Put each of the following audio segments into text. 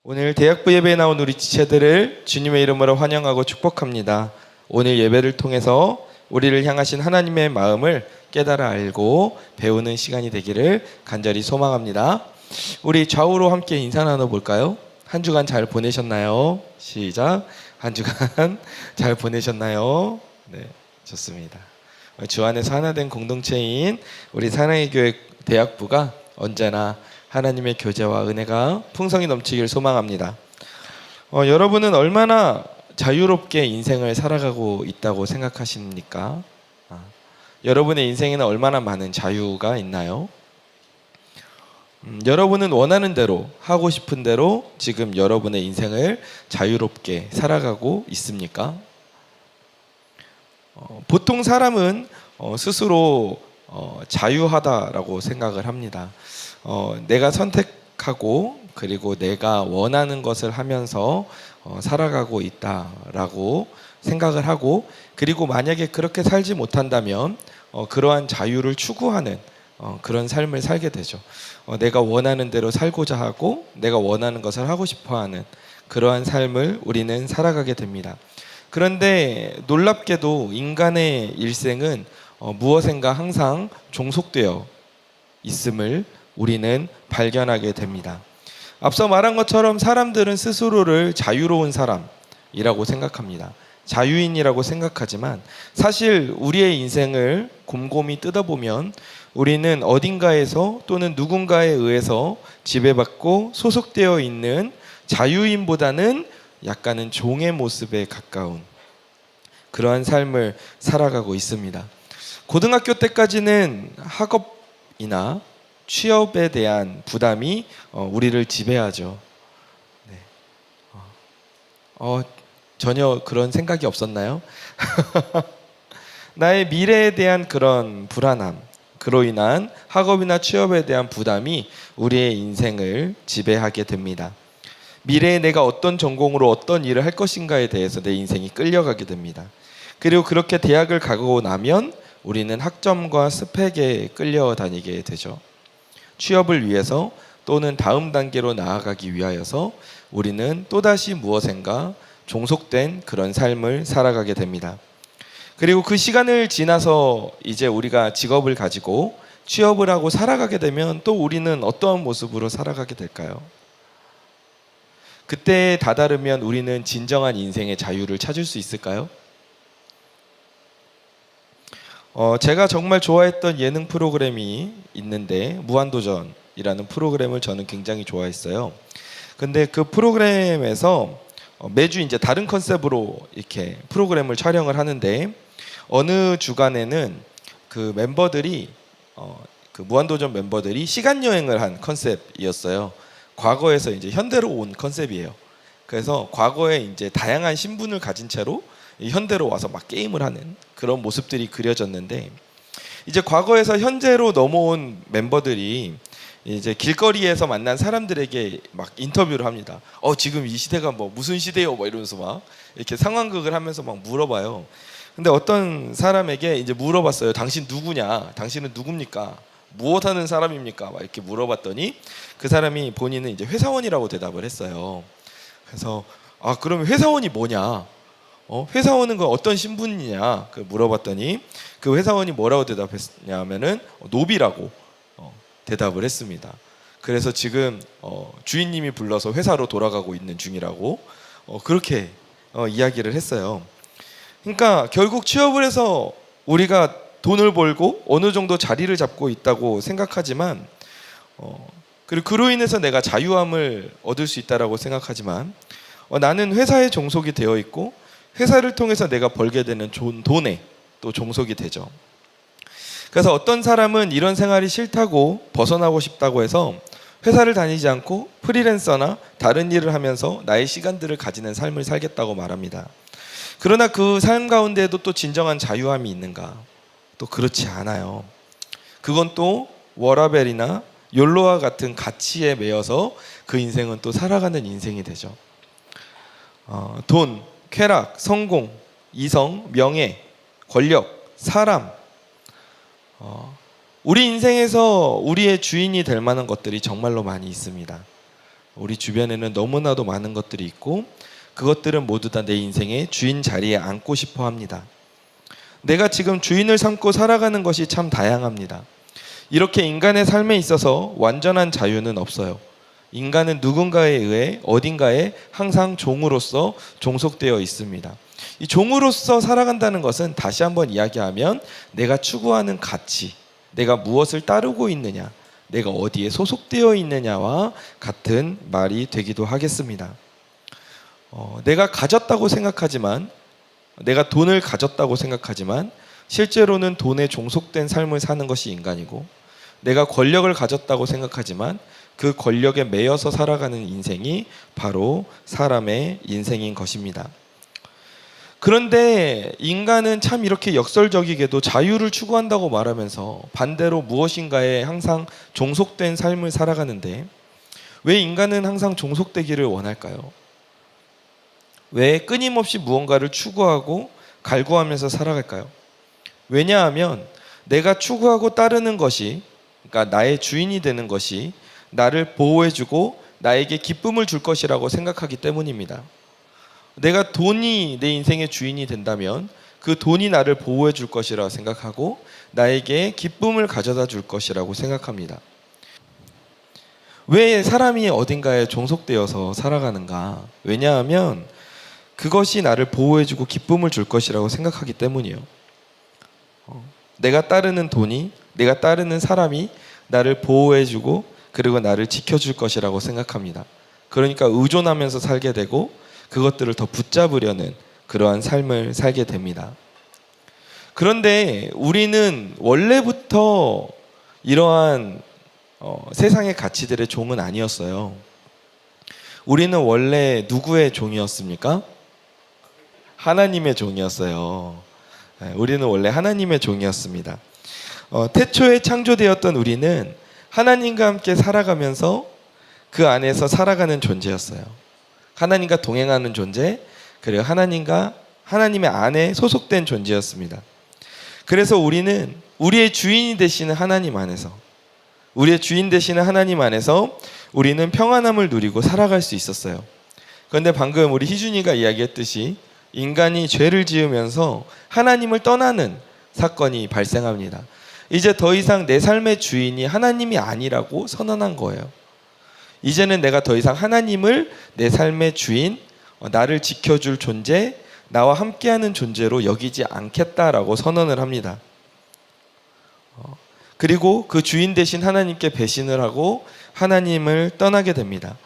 오늘 대학부 예배에 나온 우리 지체들을 주님의 이름으로 환영하고 축복합니다. 오늘 예배를 통해서 우리를 향하신 하나님의 마음을 깨달아 알고 배우는 시간이 되기를 간절히 소망합니다. 우리 좌우로 함께 인사 나눠볼까요? 한 주간 잘 보내셨나요? 시작. 한 주간 잘 보내셨나요? 네, 좋습니다. 주 안에서 하나 된 공동체인 우리 사랑의 교회 대학부가 언제나 하나님의 교제와 은혜가 풍성히 넘치길 소망합니다. 여러분은 얼마나 자유롭게 인생을 살아가고 있다고 생각하십니까? 여러분의 인생에는 얼마나 많은 자유가 있나요? 여러분은 원하는 대로 하고 싶은 대로 지금 여러분의 인생을 자유롭게 살아가고 있습니까? 보통 사람은 스스로 자유하다라고 생각을 합니다. 내가 선택하고 그리고 내가 원하는 것을 하면서 살아가고 있다라고 생각을 하고, 그리고 만약에 그렇게 살지 못한다면 그러한 자유를 추구하는 그런 삶을 살게 되죠. 내가 원하는 대로 살고자 하고 내가 원하는 것을 하고 싶어하는 그러한 삶을 우리는 살아가게 됩니다. 그런데 놀랍게도 인간의 일생은 무엇인가 항상 종속되어 있음을 우리는 발견하게 됩니다. 앞서 말한 것처럼 사람들은 스스로를 자유로운 사람이라고 생각합니다. 자유인이라고 생각하지만 사실 우리의 인생을 곰곰이 뜯어보면 우리는 어딘가에서 또는 누군가에 의해서 지배받고 소속되어 있는 자유인보다는 약간은 종의 모습에 가까운 그러한 삶을 살아가고 있습니다. 고등학교 때까지는 학업이나 취업에 대한 부담이 우리를 지배하죠. 네. 전혀 그런 생각이 없었나요? 나의 미래에 대한 그런 불안함, 그로 인한 학업이나 취업에 대한 부담이 우리의 인생을 지배하게 됩니다. 미래에 내가 어떤 전공으로 어떤 일을 할 것인가에 대해서 내 인생이 끌려가게 됩니다. 그리고 그렇게 대학을 가고 나면 우리는 학점과 스펙에 끌려다니게 되죠. 취업을 위해서 또는 다음 단계로 나아가기 위하여서 우리는 또다시 무엇인가 종속된 그런 삶을 살아가게 됩니다. 그리고 그 시간을 지나서 이제 우리가 직업을 가지고 취업을 하고 살아가게 되면 또 우리는 어떠한 모습으로 살아가게 될까요? 그때에 다다르면 우리는 진정한 인생의 자유를 찾을 수 있을까요? 제가 정말 좋아했던 예능 프로그램이 있는데 무한도전이라는 프로그램을 저는 굉장히 좋아했어요. 근데 그 프로그램에서 매주 이제 다른 컨셉으로 이렇게 프로그램을 촬영을 하는데 어느 주간에는 그 멤버들이 그 무한도전 멤버들이 시간 여행을 한 컨셉이었어요. 과거에서 이제 현대로 온 컨셉이에요. 그래서 과거에 이제 다양한 신분을 가진 채로 현대로 와서 막 게임을 하는 그런 모습들이 그려졌는데, 이제 과거에서 현재로 넘어온 멤버들이 이제 길거리에서 만난 사람들에게 막 인터뷰를 합니다. 지금 이 시대가 뭐 무슨 시대요? 뭐 이러면서 막 이렇게 상황극을 하면서 막 물어봐요. 근데 어떤 사람에게 이제 물어봤어요. 당신 누구냐? 당신은 누굽니까? 무엇하는 사람입니까? 막 이렇게 물어봤더니 그 사람이 본인은 이제 회사원이라고 대답을 했어요. 그래서 그러면 회사원이 뭐냐? 회사원은 그 어떤 신분이냐? 그 물어봤더니 그 회사원이 뭐라고 대답했냐면은 노비라고 대답을 했습니다. 그래서 지금 주인님이 불러서 회사로 돌아가고 있는 중이라고 그렇게 이야기를 했어요. 그러니까 결국 취업을 해서 우리가 돈을 벌고 어느 정도 자리를 잡고 있다고 생각하지만 그리고 그로 인해서 내가 자유함을 얻을 수 있다라고 생각하지만 나는 회사에 종속이 되어 있고 회사를 통해서 내가 벌게 되는 돈에 또 종속이 되죠. 그래서 어떤 사람은 이런 생활이 싫다고 벗어나고 싶다고 해서 회사를 다니지 않고 프리랜서나 다른 일을 하면서 나의 시간들을 가지는 삶을 살겠다고 말합니다. 그러나 그 삶 가운데에도 또 진정한 자유함이 있는가? 또 그렇지 않아요. 그건 또 워라벨이나 욜로와 같은 가치에 매여서 그 인생은 또 살아가는 인생이 되죠. 돈, 쾌락, 성공, 이성, 명예, 권력, 사람, 우리 인생에서 우리의 주인이 될 만한 것들이 정말로 많이 있습니다. 우리 주변에는 너무나도 많은 것들이 있고 그것들은 모두 다 내 인생의 주인 자리에 앉고 싶어 합니다. 내가 지금 주인을 삼고 살아가는 것이 참 다양합니다. 이렇게 인간의 삶에 있어서 완전한 자유는 없어요. 인간은 누군가에 의해 어딘가에 항상 종으로서 종속되어 있습니다. 이 종으로서 살아간다는 것은 다시 한번 이야기하면 내가 추구하는 가치, 내가 무엇을 따르고 있느냐, 내가 어디에 소속되어 있느냐와 같은 말이 되기도 하겠습니다. 내가 가졌다고 생각하지만, 내가 돈을 가졌다고 생각하지만 실제로는 돈에 종속된 삶을 사는 것이 인간이고, 내가 권력을 가졌다고 생각하지만 그 권력에 매여서 살아가는 인생이 바로 사람의 인생인 것입니다. 그런데 인간은 참 이렇게 역설적이게도 자유를 추구한다고 말하면서 반대로 무엇인가에 항상 종속된 삶을 살아가는데, 왜 인간은 항상 종속되기를 원할까요? 왜 끊임없이 무언가를 추구하고 갈구하면서 살아갈까요? 왜냐하면 내가 추구하고 따르는 것이, 그러니까 나의 주인이 되는 것이 나를 보호해주고 나에게 기쁨을 줄 것이라고 생각하기 때문입니다. 내가 돈이 내 인생의 주인이 된다면 그 돈이 나를 보호해 줄 것이라고 생각하고 나에게 기쁨을 가져다 줄 것이라고 생각합니다. 왜 사람이 어딘가에 종속되어서 살아가는가? 왜냐하면 그것이 나를 보호해주고 기쁨을 줄 것이라고 생각하기 때문이에요. 내가 따르는 돈이, 내가 따르는 사람이 나를 보호해주고 그리고 나를 지켜줄 것이라고 생각합니다. 그러니까 의존하면서 살게 되고 그것들을 더 붙잡으려는 그러한 삶을 살게 됩니다. 그런데 우리는 원래부터 이러한 세상의 가치들의 종은 아니었어요. 우리는 원래 누구의 종이었습니까? 하나님의 종이었어요. 우리는 원래 하나님의 종이었습니다. 태초에 창조되었던 우리는 하나님과 함께 살아가면서 그 안에서 살아가는 존재였어요. 하나님과 동행하는 존재, 그리고 하나님의 안에 소속된 존재였습니다. 그래서 우리는 우리의 주인이 되시는 하나님 안에서, 우리의 주인 되시는 하나님 안에서 우리는 평안함을 누리고 살아갈 수 있었어요. 그런데 방금 우리 희준이가 이야기했듯이 인간이 죄를 지으면서 하나님을 떠나는 사건이 발생합니다. 이제 더 이상 내 삶의 주인이 하나님이 아니라고 선언한 거예요. 이제는 내가 더 이상 하나님을 내 삶의 주인, 나를 지켜줄 존재, 나와 함께하는 존재로 여기지 않겠다라고 선언을 합니다. 그리고 그 주인 대신 하나님께 배신을 하고 하나님을 떠나게 됩니다.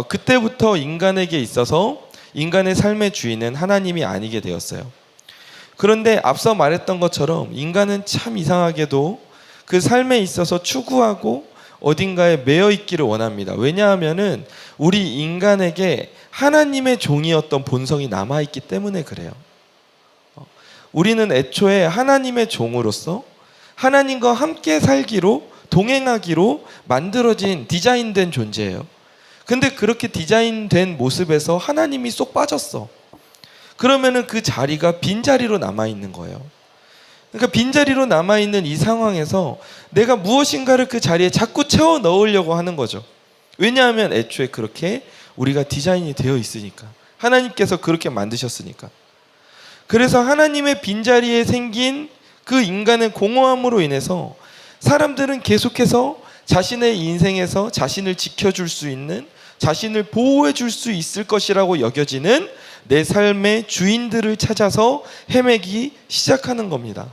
그때부터 인간에게 있어서 인간의 삶의 주인은 하나님이 아니게 되었어요. 그런데 앞서 말했던 것처럼 인간은 참 이상하게도 그 삶에 있어서 추구하고 어딘가에 매여 있기를 원합니다. 왜냐하면은 우리 인간에게 하나님의 종이었던 본성이 남아있기 때문에 그래요. 우리는 애초에 하나님의 종으로서 하나님과 함께 살기로, 동행하기로 만들어진, 디자인된 존재예요. 근데 그렇게 디자인된 모습에서 하나님이 쏙 빠졌어. 그러면은 그 자리가 빈자리로 남아있는 거예요. 그러니까 빈자리로 남아있는 이 상황에서 내가 무엇인가를 그 자리에 자꾸 채워 넣으려고 하는 거죠. 왜냐하면 애초에 그렇게 우리가 디자인이 되어 있으니까. 하나님께서 그렇게 만드셨으니까. 그래서 하나님의 빈자리에 생긴 그 인간의 공허함으로 인해서 사람들은 계속해서 자신의 인생에서 자신을 지켜줄 수 있는, 자신을 보호해 줄 수 있을 것이라고 여겨지는 내 삶의 주인들을 찾아서 헤매기 시작하는 겁니다.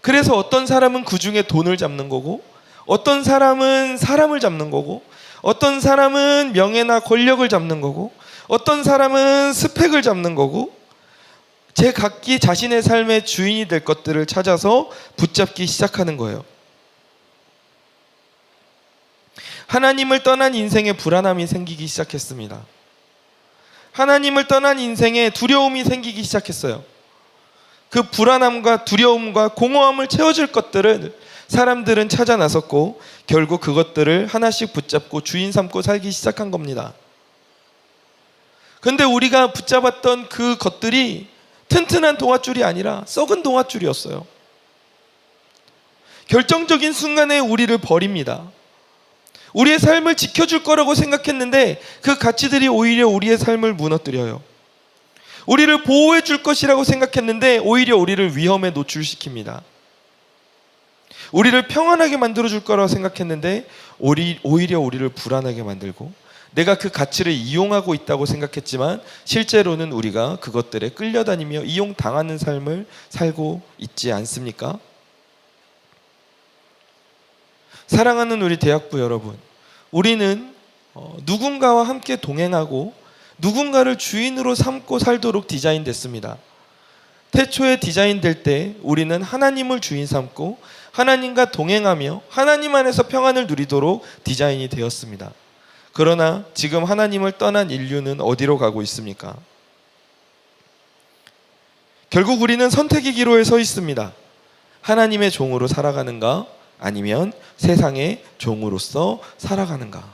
그래서 어떤 사람은 그 중에 돈을 잡는 거고, 어떤 사람은 사람을 잡는 거고, 어떤 사람은 명예나 권력을 잡는 거고, 어떤 사람은 스펙을 잡는 거고, 각기 자신의 삶의 주인이 될 것들을 찾아서 붙잡기 시작하는 거예요. 하나님을 떠난 인생에 불안함이 생기기 시작했습니다. 하나님을 떠난 인생에 두려움이 생기기 시작했어요. 그 불안함과 두려움과 공허함을 채워줄 것들을 사람들은 찾아 나섰고 결국 그것들을 하나씩 붙잡고 주인 삼고 살기 시작한 겁니다. 그런데 우리가 붙잡았던 그 것들이 튼튼한 동아줄이 아니라 썩은 동아줄이었어요. 결정적인 순간에 우리를 버립니다. 우리의 삶을 지켜줄 거라고 생각했는데 그 가치들이 오히려 우리의 삶을 무너뜨려요. 우리를 보호해 줄 것이라고 생각했는데 오히려 우리를 위험에 노출시킵니다. 우리를 평안하게 만들어 줄 거라고 생각했는데 오히려 우리를 불안하게 만들고, 내가 그 가치를 이용하고 있다고 생각했지만 실제로는 우리가 그것들에 끌려다니며 이용당하는 삶을 살고 있지 않습니까? 사랑하는 우리 대학부 여러분, 우리는 누군가와 함께 동행하고 누군가를 주인으로 삼고 살도록 디자인됐습니다. 태초에 디자인될 때 우리는 하나님을 주인 삼고 하나님과 동행하며 하나님 안에서 평안을 누리도록 디자인이 되었습니다. 그러나 지금 하나님을 떠난 인류는 어디로 가고 있습니까? 결국 우리는 선택의 기로에 서 있습니다. 하나님의 종으로 살아가는가, 아니면 세상의 종으로서 살아가는가.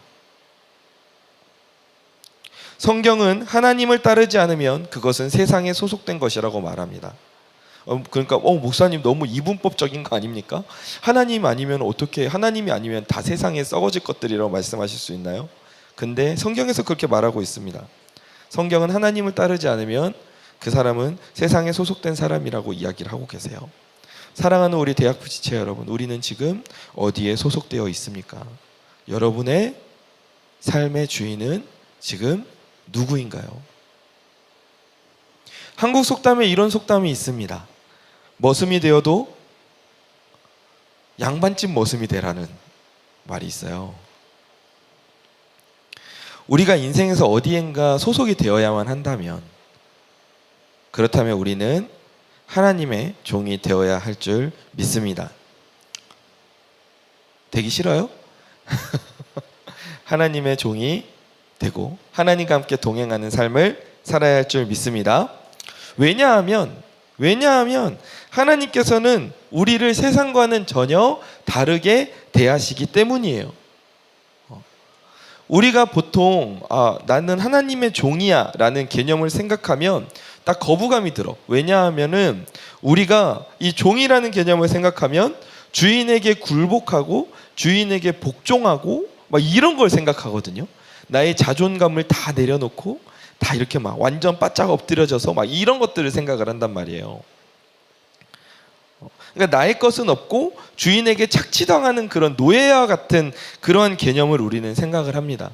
성경은 하나님을 따르지 않으면 그것은 세상에 소속된 것이라고 말합니다. 그러니까 목사님 너무 이분법적인 거 아닙니까? 하나님 아니면 어떻게, 하나님이 아니면 다 세상에 썩어질 것들이라고 말씀하실 수 있나요? 근데 성경에서 그렇게 말하고 있습니다. 성경은 하나님을 따르지 않으면 그 사람은 세상에 소속된 사람이라고 이야기를 하고 계세요. 사랑하는 우리 대학부 지체 여러분, 우리는 지금 어디에 소속되어 있습니까? 여러분의 삶의 주인은 지금 누구인가요? 한국 속담에 이런 속담이 있습니다. 머슴이 되어도 양반집 머슴이 되라는 말이 있어요. 우리가 인생에서 어디엔가 소속이 되어야만 한다면, 그렇다면 우리는 하나님의 종이 되어야 할 줄 믿습니다. 되기 싫어요? 하나님의 종이 되고 하나님과 함께 동행하는 삶을 살아야 할 줄 믿습니다. 왜냐하면 하나님께서는 우리를 세상과는 전혀 다르게 대하시기 때문이에요. 우리가 보통 나는 하나님의 종이야 라는 개념을 생각하면 딱 거부감이 들어. 왜냐하면은 우리가 이 종이라는 개념을 생각하면 주인에게 굴복하고 주인에게 복종하고 막 이런 걸 생각하거든요. 나의 자존감을 다 내려놓고 다 이렇게 막 완전 바짝 엎드려져서 막 이런 것들을 생각을 한단 말이에요. 그러니까 나의 것은 없고 주인에게 착취당하는 그런 노예와 같은 그런 개념을 우리는 생각을 합니다.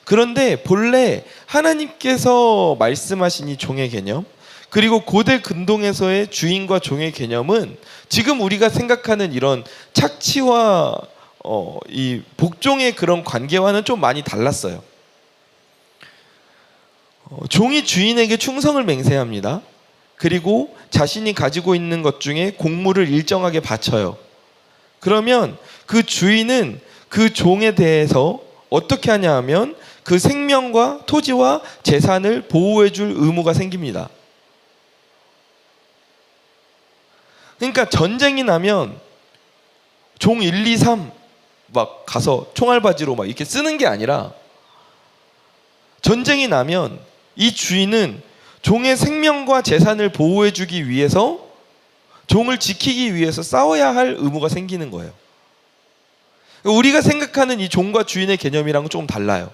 그런데 본래 하나님께서 말씀하신 이 종의 개념, 그리고 고대 근동에서의 주인과 종의 개념은 지금 우리가 생각하는 이런 착취와 이 복종의 그런 관계와는 좀 많이 달랐어요. 종이 주인에게 충성을 맹세합니다. 그리고 자신이 가지고 있는 것 중에 공물을 일정하게 바쳐요. 그러면 그 주인은 그 종에 대해서 어떻게 하냐 하면 그 생명과 토지와 재산을 보호해 줄 의무가 생깁니다. 그러니까 전쟁이 나면 종 1, 2, 3 막 가서 총알바지로 막 이렇게 쓰는 게 아니라, 전쟁이 나면 이 주인은 종의 생명과 재산을 보호해 주기 위해서, 종을 지키기 위해서 싸워야 할 의무가 생기는 거예요. 우리가 생각하는 이 종과 주인의 개념이랑은 조금 달라요.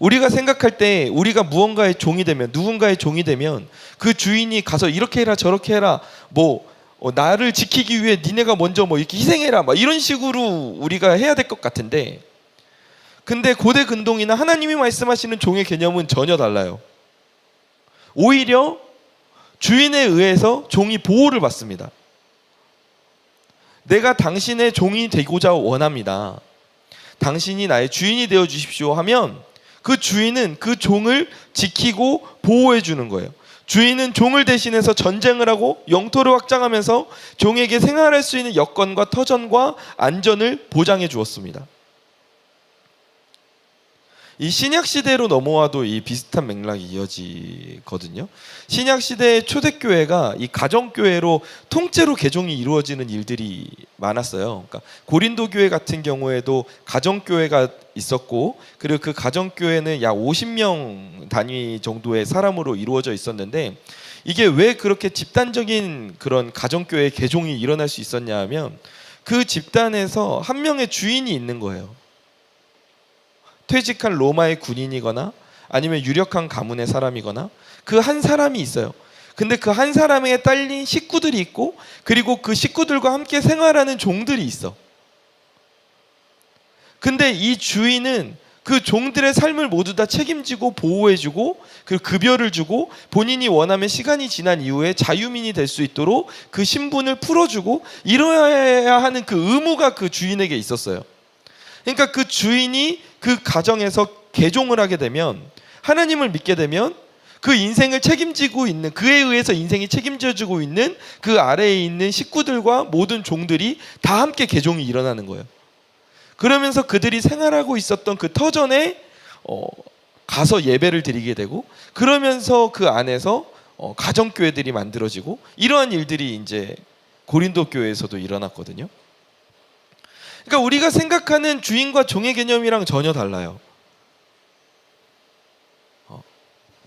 우리가 생각할 때 우리가 무언가의 종이 되면, 누군가의 종이 되면 그 주인이 가서 이렇게 해라 저렇게 해라, 나를 지키기 위해 니네가 먼저 이렇게 희생해라 막 이런 식으로 우리가 해야 될 것 같은데, 근데 고대 근동이나 하나님이 말씀하시는 종의 개념은 전혀 달라요. 오히려 주인에 의해서 종이 보호를 받습니다. 내가 당신의 종이 되고자 원합니다. 당신이 나의 주인이 되어 주십시오 하면 그 주인은 그 종을 지키고 보호해 주는 거예요. 주인은 종을 대신해서 전쟁을 하고 영토를 확장하면서 종에게 생활할 수 있는 여건과 터전과 안전을 보장해 주었습니다. 이 신약시대로 넘어와도 이 비슷한 맥락이 이어지거든요. 신약시대의 초대교회가 이 가정교회로 통째로 개종이 이루어지는 일들이 많았어요. 그러니까 고린도 교회 같은 경우에도 가정교회가 있었고, 그리고 그 가정교회는 약 50명 단위 정도의 사람으로 이루어져 있었는데, 이게 왜 그렇게 집단적인 그런 가정교회 개종이 일어날 수 있었냐 하면 그 집단에서 한 명의 주인이 있는 거예요. 퇴직한 로마의 군인이거나 아니면 유력한 가문의 사람이거나 그 한 사람이 있어요. 근데 그 한 사람에게 딸린 식구들이 있고 그리고 그 식구들과 함께 생활하는 종들이 있어. 근데 이 주인은 그 종들의 삶을 모두 다 책임지고 보호해주고 그 급여를 주고 본인이 원하면 시간이 지난 이후에 자유민이 될 수 있도록 그 신분을 풀어주고 이뤄야 하는 그 의무가 그 주인에게 있었어요. 그러니까 그 주인이 그 가정에서 개종을 하게 되면 하나님을 믿게 되면 그 인생을 책임지고 있는 그에 의해서 인생이 책임져주고 있는 그 아래에 있는 식구들과 모든 종들이 다 함께 개종이 일어나는 거예요. 그러면서 그들이 생활하고 있었던 그 터전에 가서 예배를 드리게 되고 그러면서 그 안에서 가정교회들이 만들어지고 이러한 일들이 이제 고린도 교회에서도 일어났거든요. 그러니까 우리가 생각하는 주인과 종의 개념이랑 전혀 달라요.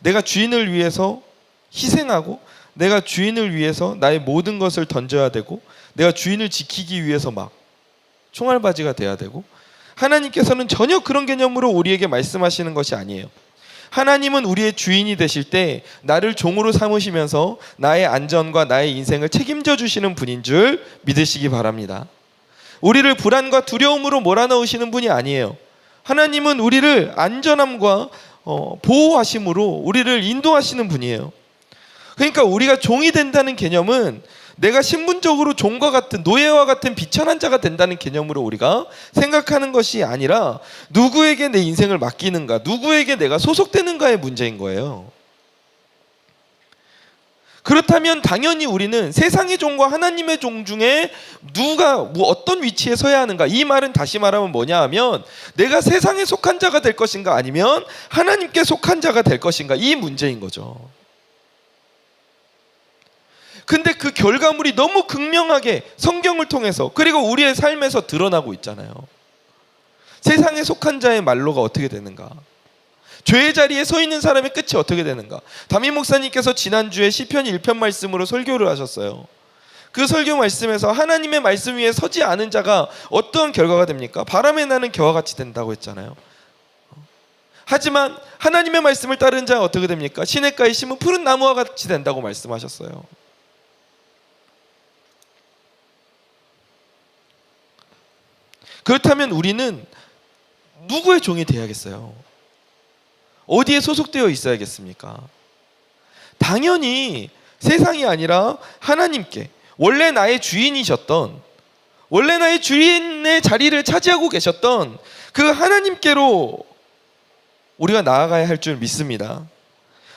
내가 주인을 위해서 희생하고 내가 주인을 위해서 나의 모든 것을 던져야 되고 내가 주인을 지키기 위해서 막 총알바지가 돼야 되고 하나님께서는 전혀 그런 개념으로 우리에게 말씀하시는 것이 아니에요. 하나님은 우리의 주인이 되실 때 나를 종으로 삼으시면서 나의 안전과 나의 인생을 책임져 주시는 분인 줄 믿으시기 바랍니다. 우리를 불안과 두려움으로 몰아넣으시는 분이 아니에요. 하나님은 우리를 안전함과 보호하심으로 우리를 인도하시는 분이에요. 그러니까 우리가 종이 된다는 개념은 내가 신분적으로 종과 같은 노예와 같은 비천한 자가 된다는 개념으로 우리가 생각하는 것이 아니라 누구에게 내 인생을 맡기는가, 누구에게 내가 소속되는가의 문제인 거예요. 그렇다면 당연히 우리는 세상의 종과 하나님의 종 중에 누가 어떤 위치에 서야 하는가, 이 말은 다시 말하면 뭐냐 하면 내가 세상에 속한 자가 될 것인가 아니면 하나님께 속한 자가 될 것인가, 이 문제인 거죠. 근데 그 결과물이 너무 극명하게 성경을 통해서 그리고 우리의 삶에서 드러나고 있잖아요. 세상에 속한 자의 말로가 어떻게 되는가, 죄의 자리에 서 있는 사람의 끝이 어떻게 되는가. 담임 목사님께서 지난주에 시편 1편 말씀으로 설교를 하셨어요. 그 설교 말씀에서 하나님의 말씀 위에 서지 않은 자가 어떠한 결과가 됩니까? 바람에 나는 겨와 같이 된다고 했잖아요. 하지만 하나님의 말씀을 따르는 자가 어떻게 됩니까? 시냇가에 심은 푸른 나무와 같이 된다고 말씀하셨어요. 그렇다면 우리는 누구의 종이 되어야겠어요? 어디에 소속되어 있어야겠습니까? 당연히 세상이 아니라 하나님께, 원래 나의 주인이셨던, 원래 나의 주인의 자리를 차지하고 계셨던 그 하나님께로 우리가 나아가야 할 줄 믿습니다.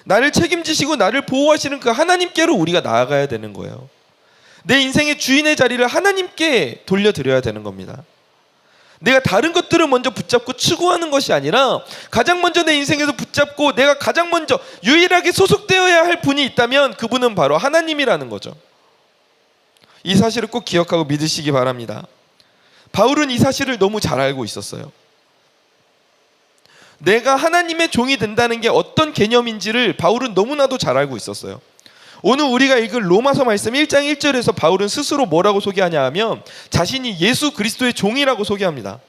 나를 책임지시고 나를 보호하시는 그 하나님께로 우리가 나아가야 되는 거예요. 내 인생의 주인의 자리를 하나님께 돌려드려야 되는 겁니다. 내가 다른 것들을 먼저 붙잡고 추구하는 것이 아니라 가장 먼저 내 인생에서 붙잡고 내가 가장 먼저 유일하게 소속되어야 할 분이 있다면 그분은 바로 하나님이라는 거죠. 이 사실을 꼭 기억하고 믿으시기 바랍니다. 바울은 이 사실을 너무 잘 알고 있었어요. 내가 하나님의 종이 된다는 게 어떤 개념인지를 바울은 너무나도 잘 알고 있었어요. 오늘 우리가 읽을 로마서 말씀 1장 1절에서 바울은 스스로 뭐라고 소개하냐 하면 자신이 예수 그리스도의 종이라고 소개합니다.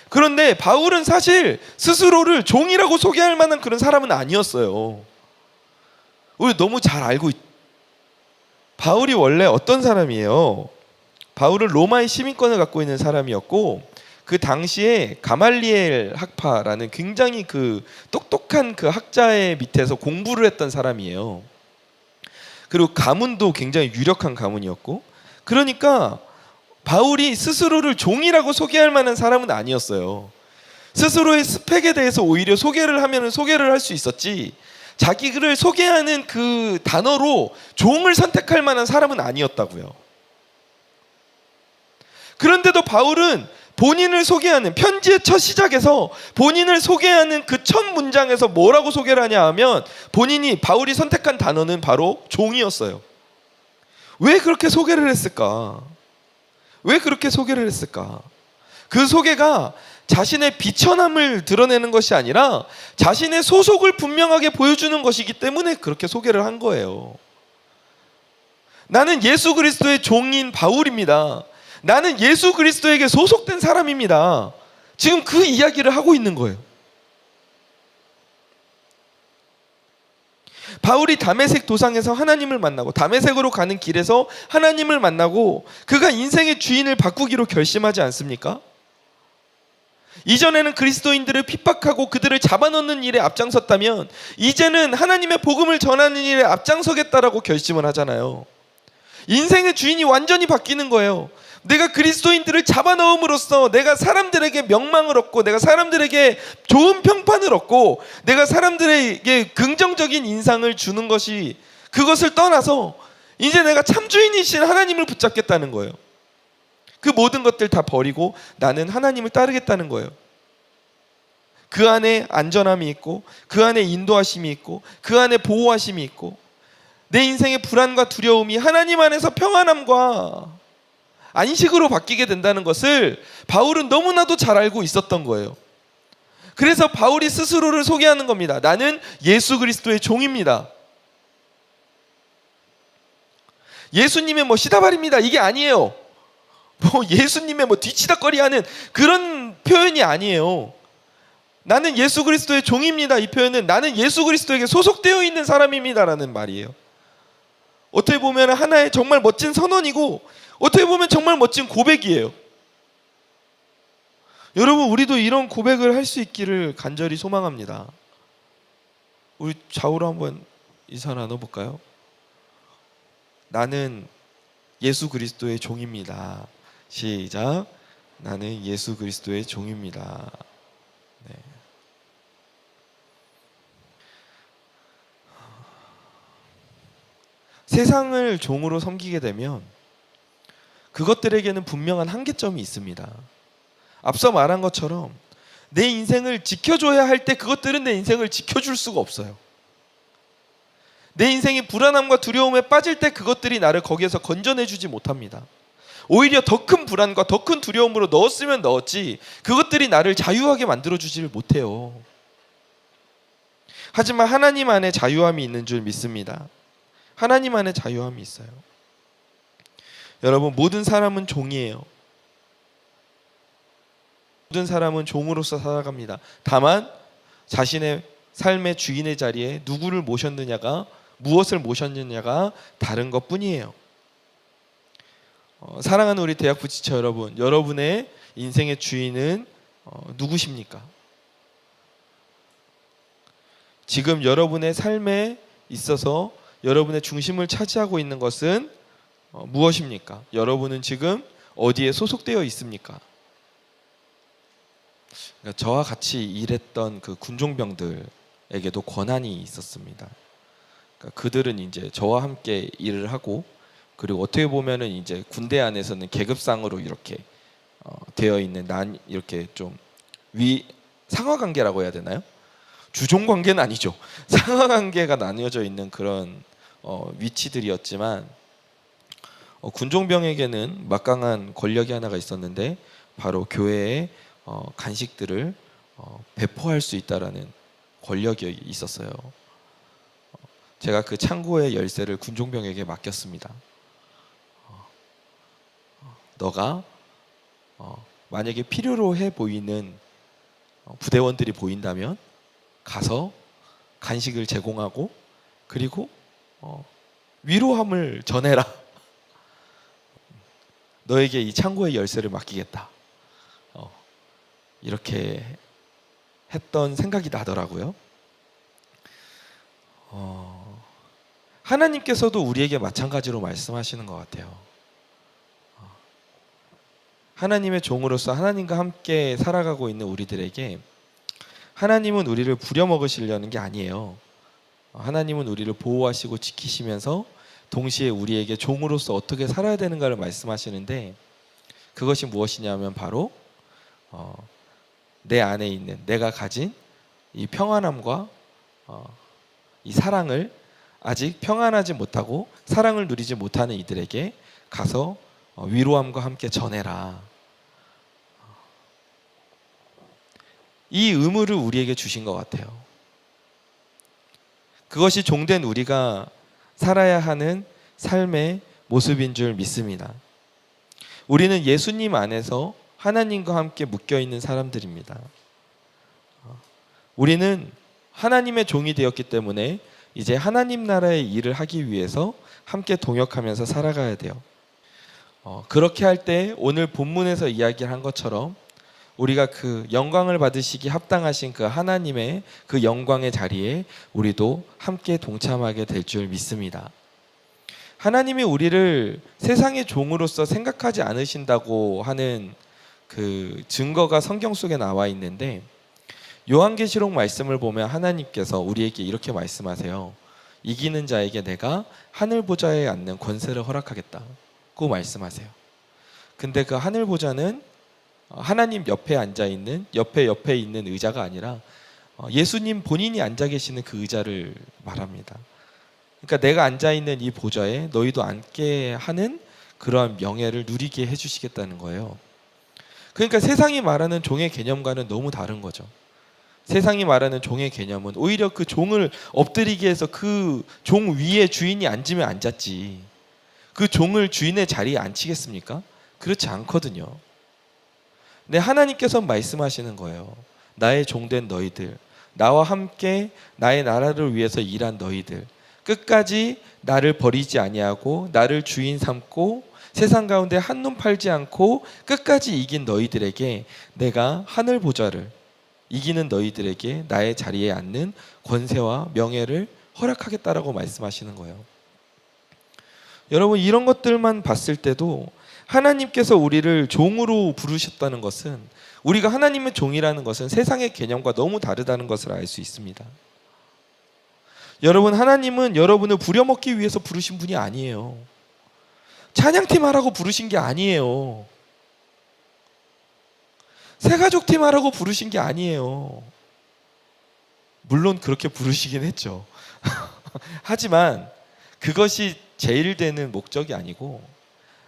그런데 바울은 사실 스스로를 종이라고 소개할 만한 그런 사람은 아니었어요. 우리 너무 잘 알고 바울이 원래 어떤 사람이에요? 바울은 로마의 시민권을 갖고 있는 사람이었고 그 당시에 가말리엘 학파라는 굉장히 그 똑똑한 그 학자의 밑에서 공부를 했던 사람이에요. 그리고 가문도 굉장히 유력한 가문이었고, 그러니까 바울이 스스로를 종이라고 소개할 만한 사람은 아니었어요. 스스로의 스펙에 대해서 오히려 소개를 하면 소개를 할 수 있었지 자기를 소개하는 그 단어로 종을 선택할 만한 사람은 아니었다고요. 그런데도 바울은 본인을 소개하는 편지의 첫 시작에서 본인을 소개하는 그 첫 문장에서 뭐라고 소개를 하냐 하면 바울이 선택한 단어는 바로 종이었어요. 왜 그렇게 소개를 했을까? 왜 그렇게 소개를 했을까? 그 소개가 자신의 비천함을 드러내는 것이 아니라 자신의 소속을 분명하게 보여주는 것이기 때문에 그렇게 소개를 한 거예요. 나는 예수 그리스도의 종인 바울입니다. 나는 예수 그리스도에게 소속된 사람입니다. 지금 그 이야기를 하고 있는 거예요. 바울이 다메섹 도상에서 하나님을 만나고 다메섹으로 가는 길에서 하나님을 만나고 그가 인생의 주인을 바꾸기로 결심하지 않습니까? 이전에는 그리스도인들을 핍박하고 그들을 잡아넣는 일에 앞장섰다면 이제는 하나님의 복음을 전하는 일에 앞장서겠다라고 결심을 하잖아요. 인생의 주인이 완전히 바뀌는 거예요. 내가 그리스도인들을 잡아넣음으로써 내가 사람들에게 명망을 얻고 내가 사람들에게 좋은 평판을 얻고 내가 사람들에게 긍정적인 인상을 주는 것이, 그것을 떠나서 이제 내가 참 주인이신 하나님을 붙잡겠다는 거예요. 그 모든 것들 다 버리고 나는 하나님을 따르겠다는 거예요. 그 안에 안전함이 있고 그 안에 인도하심이 있고 그 안에 보호하심이 있고 내 인생의 불안과 두려움이 하나님 안에서 평안함과 안식으로 바뀌게 된다는 것을 바울은 너무나도 잘 알고 있었던 거예요. 그래서 바울이 스스로를 소개하는 겁니다. 나는 예수 그리스도의 종입니다. 예수님의 시다발입니다 이게 아니에요. 예수님의 뒤치다거리하는 그런 표현이 아니에요. 나는 예수 그리스도의 종입니다. 이 표현은 나는 예수 그리스도에게 소속되어 있는 사람입니다라는 말이에요. 어떻게 보면 하나의 정말 멋진 선언이고 어떻게 보면 정말 멋진 고백이에요. 여러분, 우리도 이런 고백을 할 수 있기를 간절히 소망합니다. 우리 좌우로 한번 인사 나눠볼까요? 나는 예수 그리스도의 종입니다. 시작. 나는 예수 그리스도의 종입니다. 네. 세상을 종으로 섬기게 되면 그것들에게는 분명한 한계점이 있습니다. 앞서 말한 것처럼 내 인생을 지켜줘야 할 때 그것들은 내 인생을 지켜줄 수가 없어요. 내 인생이 불안함과 두려움에 빠질 때 그것들이 나를 거기에서 건져내주지 못합니다. 오히려 더 큰 불안과 더 큰 두려움으로 넣었으면 넣었지 그것들이 나를 자유하게 만들어주지를 못해요. 하지만 하나님 안에 자유함이 있는 줄 믿습니다. 하나님 안에 자유함이 있어요. 여러분, 모든 사람은 종이에요. 모든 사람은 종으로서 살아갑니다. 다만 자신의 삶의 주인의 자리에 누구를 모셨느냐가, 무엇을 모셨느냐가 다른 것뿐이에요. 사랑하는 우리 대학 부지처 여러분, 여러분의 인생의 주인은 누구십니까? 지금 여러분의 삶에 있어서 여러분의 중심을 차지하고 있는 것은 무엇입니까? 여러분은 지금 어디에 소속되어 있습니까? 그러니까 저와 같이 일했던 그 군종병들에게도 권한이 있었습니다. 그러니까 그들은 이제 저와 함께 일을 하고, 그리고 어떻게 보면은 이제 군대 안에서는 계급상으로 이렇게 되어 있는, 난 이렇게 좀 상하 관계라고 해야 되나요? 주종 관계는 아니죠. 상하 관계가 나뉘어져 있는 그런 위치들이었지만, 군종병에게는 막강한 권력이 하나가 있었는데 바로 교회에 간식들을 배포할 수 있다라는 권력이 있었어요. 제가 그 창고의 열쇠를 군종병에게 맡겼습니다. 너가 만약에 필요로 해 보이는 부대원들이 보인다면 가서 간식을 제공하고, 그리고 위로함을 전해라. 너에게 이 창고의 열쇠를 맡기겠다. 이렇게 했던 생각이 나더라고요. 하나님께서도 우리에게 마찬가지로 말씀하시는 것 같아요. 하나님의 종으로서 하나님과 함께 살아가고 있는 우리들에게 하나님은 우리를 부려먹으시려는 게 아니에요. 하나님은 우리를 보호하시고 지키시면서 동시에 우리에게 종으로서 어떻게 살아야 되는가를 말씀하시는데, 그것이 무엇이냐면 바로 내 안에 있는, 내가 가진 이 평안함과 이 사랑을 아직 평안하지 못하고 사랑을 누리지 못하는 이들에게 가서 위로함과 함께 전해라. 이 의무를 우리에게 주신 것 같아요. 그것이 종된 우리가 살아야 하는 삶의 모습인 줄 믿습니다. 우리는 예수님 안에서 하나님과 함께 묶여 있는 사람들입니다. 우리는 하나님의 종이 되었기 때문에 이제 하나님 나라의 일을 하기 위해서 함께 동역하면서 살아가야 돼요. 그렇게 할 때 오늘 본문에서 이야기한 것처럼 우리가 그 영광을 받으시기 합당하신 그 하나님의 그 영광의 자리에 우리도 함께 동참하게 될 줄 믿습니다. 하나님이 우리를 세상의 종으로서 생각하지 않으신다고 하는 그 증거가 성경 속에 나와 있는데, 요한계시록 말씀을 보면 하나님께서 우리에게 이렇게 말씀하세요. 이기는 자에게 내가 하늘 보좌에 앉는 권세를 허락하겠다고 말씀하세요. 근데 그 하늘 보좌는 하나님 옆에 앉아 있는 옆에 있는 의자가 아니라 예수님 본인이 앉아 계시는 그 의자를 말합니다. 그러니까 내가 앉아 있는 이 보좌에 너희도 앉게 하는 그러한 명예를 누리게 해주시겠다는 거예요. 그러니까 세상이 말하는 종의 개념과는 너무 다른 거죠. 세상이 말하는 종의 개념은 오히려 그 종을 엎드리게 해서 그 종 위에 주인이 앉으면 앉았지, 그 종을 주인의 자리에 앉히겠습니까? 그렇지 않거든요. 근데 하나님께서 말씀하시는 거예요. 나의 종된 너희들, 나와 함께 나의 나라를 위해서 일한 너희들, 끝까지 나를 버리지 아니하고 나를 주인 삼고 세상 가운데 한눈 팔지 않고 끝까지 이긴 너희들에게 내가 하늘 보좌를, 이기는 너희들에게 나의 자리에 앉는 권세와 명예를 허락하겠다라고 말씀하시는 거예요. 여러분, 이런 것들만 봤을 때도 하나님께서 우리를 종으로 부르셨다는 것은, 우리가 하나님의 종이라는 것은 세상의 개념과 너무 다르다는 것을 알 수 있습니다. 여러분, 하나님은 여러분을 부려먹기 위해서 부르신 분이 아니에요. 찬양팀 하라고 부르신 게 아니에요. 새가족팀 하라고 부르신 게 아니에요. 물론 그렇게 부르시긴 했죠. 하지만 그것이 제일 되는 목적이 아니고,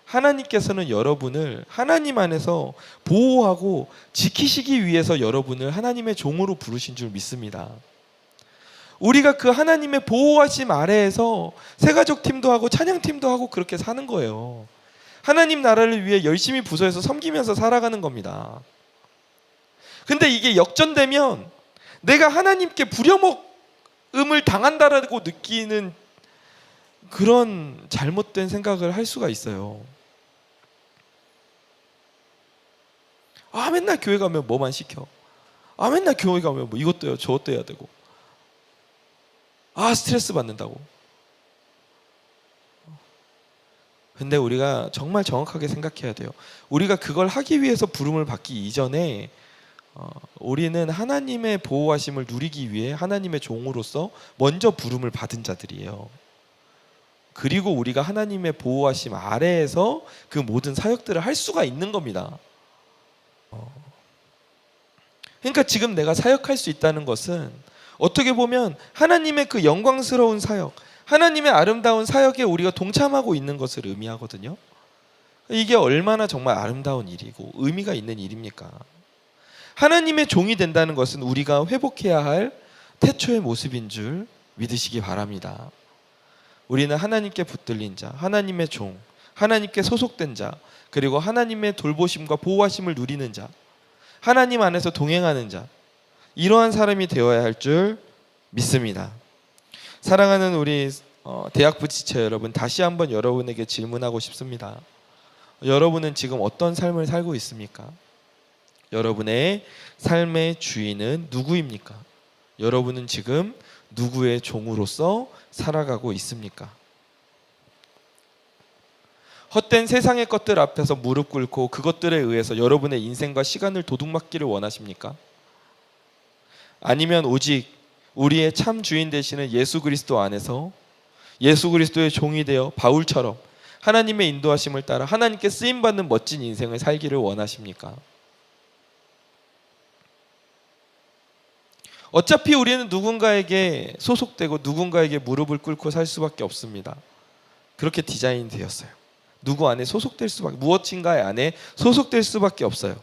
하나님께서는 여러분을 하나님 안에서 보호하고 지키시기 위해서 여러분을 하나님의 종으로 부르신 줄 믿습니다. 우리가 그 하나님의 보호하심 아래에서 새가족팀도 하고 찬양팀도 하고 그렇게 사는 거예요. 하나님 나라를 위해 열심히 부서에서 섬기면서 살아가는 겁니다. 근데 이게 역전되면 내가 하나님께 부려먹음을 당한다라고 느끼는 그런 잘못된 생각을 할 수가 있어요. 맨날 교회 가면 뭐만 시켜. 맨날 교회 가면 뭐 이것도 해야 저것도 해야 되고. 스트레스 받는다고. 근데 우리가 정말 정확하게 생각해야 돼요. 우리가 그걸 하기 위해서 부름을 받기 이전에 우리는 하나님의 보호하심을 누리기 위해 하나님의 종으로서 먼저 부름을 받은 자들이에요. 그리고 우리가 하나님의 보호하심 아래에서 그 모든 사역들을 할 수가 있는 겁니다. 그러니까 지금 내가 사역할 수 있다는 것은 어떻게 보면 하나님의 그 영광스러운 사역, 하나님의 아름다운 사역에 우리가 동참하고 있는 것을 의미하거든요. 이게 얼마나 정말 아름다운 일이고 의미가 있는 일입니까? 하나님의 종이 된다는 것은 우리가 회복해야 할 태초의 모습인 줄 믿으시기 바랍니다. 우리는 하나님께 붙들린 자, 하나님의 종, 하나님께 소속된 자, 그리고 하나님의 돌보심과 보호하심을 누리는 자, 하나님 안에서 동행하는 자, 이러한 사람이 되어야 할 줄 믿습니다. 사랑하는 우리 대학부 지체 여러분, 다시 한번 여러분에게 질문하고 싶습니다. 여러분은 지금 어떤 삶을 살고 있습니까? 여러분의 삶의 주인은 누구입니까? 여러분은 지금 누구의 종으로서 살아가고 있습니까? 헛된 세상의 것들 앞에서 무릎 꿇고 그것들에 의해서 여러분의 인생과 시간을 도둑맞기를 원하십니까? 아니면 오직 우리의 참 주인 되시는 예수 그리스도 안에서 예수 그리스도의 종이 되어 바울처럼 하나님의 인도하심을 따라 하나님께 쓰임받는 멋진 인생을 살기를 원하십니까? 어차피 우리는 누군가에게 소속되고 누군가에게 무릎을 꿇고 살 수밖에 없습니다. 그렇게 디자인 되었어요. 누구 안에 소속될 수밖에, 무엇인가의 안에 소속될 수밖에 없어요.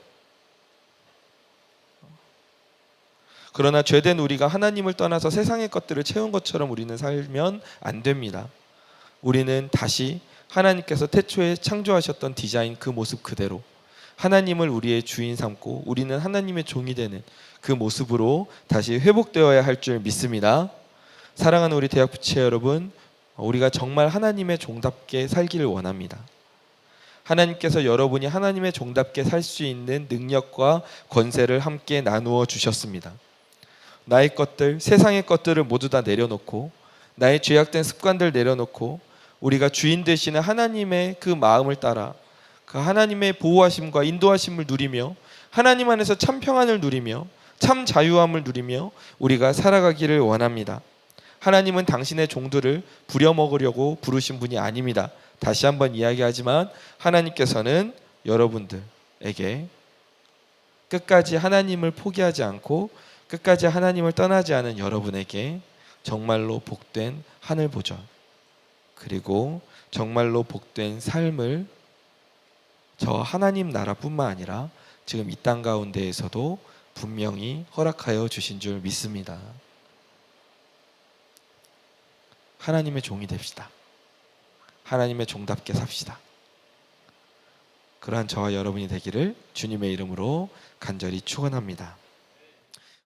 그러나 죄된 우리가 하나님을 떠나서 세상의 것들을 채운 것처럼 우리는 살면 안 됩니다. 우리는 다시 하나님께서 태초에 창조하셨던 디자인 그 모습 그대로 하나님을 우리의 주인 삼고 우리는 하나님의 종이 되는 그 모습으로 다시 회복되어야 할 줄 믿습니다. 사랑하는 우리 대학부채 여러분, 우리가 정말 하나님의 종답게 살기를 원합니다. 하나님께서 여러분이 하나님의 종답게 살 수 있는 능력과 권세를 함께 나누어 주셨습니다. 나의 것들, 세상의 것들을 모두 다 내려놓고 나의 죄악된 습관들 내려놓고 우리가 주인 되시는 하나님의 그 마음을 따라 그 하나님의 보호하심과 인도하심을 누리며 하나님 안에서 참 평안을 누리며 참 자유함을 누리며 우리가 살아가기를 원합니다. 하나님은 당신의 종들을 부려먹으려고 부르신 분이 아닙니다. 다시 한번 이야기하지만 하나님께서는 여러분들에게 끝까지 하나님을 포기하지 않고 끝까지 하나님을 떠나지 않은 여러분에게 정말로 복된 하늘 보전 그리고 정말로 복된 삶을 저 하나님 나라뿐만 아니라 지금 이 땅 가운데에서도 분명히 허락하여 주신 줄 믿습니다. 하나님의 종이 됩시다. 하나님의 종답게 삽시다. 그러한 저와 여러분이 되기를 주님의 이름으로 간절히 축원합니다.